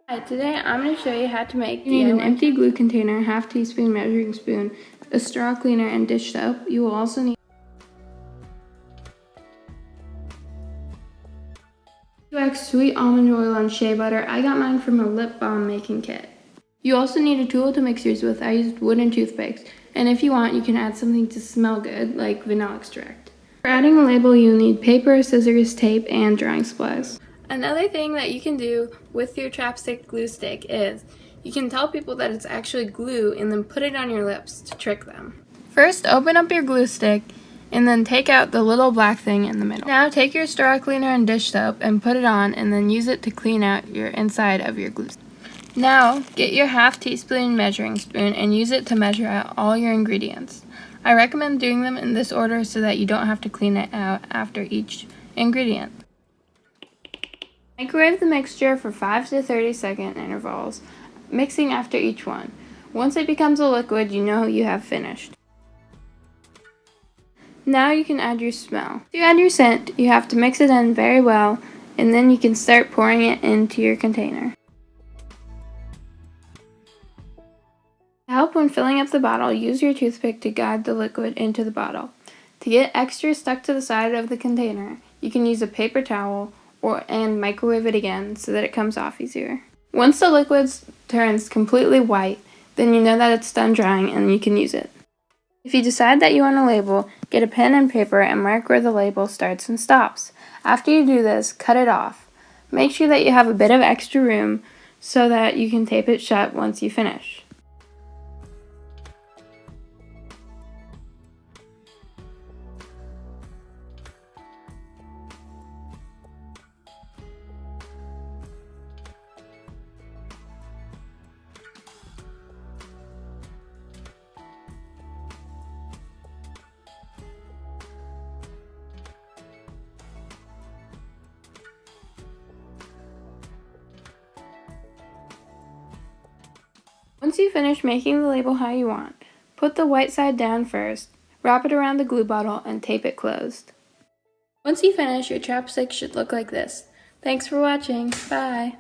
Hi, today I'm going to show you how to make You need an empty glue container, half teaspoon measuring spoon, a straw cleaner, and dish soap. You will also need 2x sweet almond oil and shea butter. I got mine from a lip balm making kit. You also need a tool to mix yours with. I used wooden toothpicks, and if you want, you can add something to smell good, like vanilla extract. For adding a label, you'll need paper, scissors, tape, and drawing supplies. Another thing that you can do with your chapstick glue stick is you can tell people that it's actually glue and then put it on your lips to trick them. First, open up your glue stick and then take out the little black thing in the middle. Now take your straw cleaner and dish soap and put it on and then use it to clean out your inside of your glue stick. Now get your half teaspoon measuring spoon and use it to measure out all your ingredients. I recommend doing them in this order so that you don't have to clean it out after each ingredient. Microwave the mixture for 5 to 30-second intervals, mixing after each one. Once it becomes a liquid, you know you have finished. Now you can add your smell. To add your scent, you have to mix it in very well, and then you can start pouring it into your container. To help when filling up the bottle, use your toothpick to guide the liquid into the bottle. To get extra stuck to the side of the container, you can use a paper towel and microwave it again so that it comes off easier. Once the liquid turns completely white, then you know that it's done drying and you can use it. If you decide that you want a label, get a pen and paper and mark where the label starts and stops. After you do this, cut it off. Make sure that you have a bit of extra room so that you can tape it shut once you finish. Once you finish making the label how you want, put the white side down first, wrap it around the glue bottle, and tape it closed. Once you finish, your chapstick should look like this. Thanks for watching. Bye!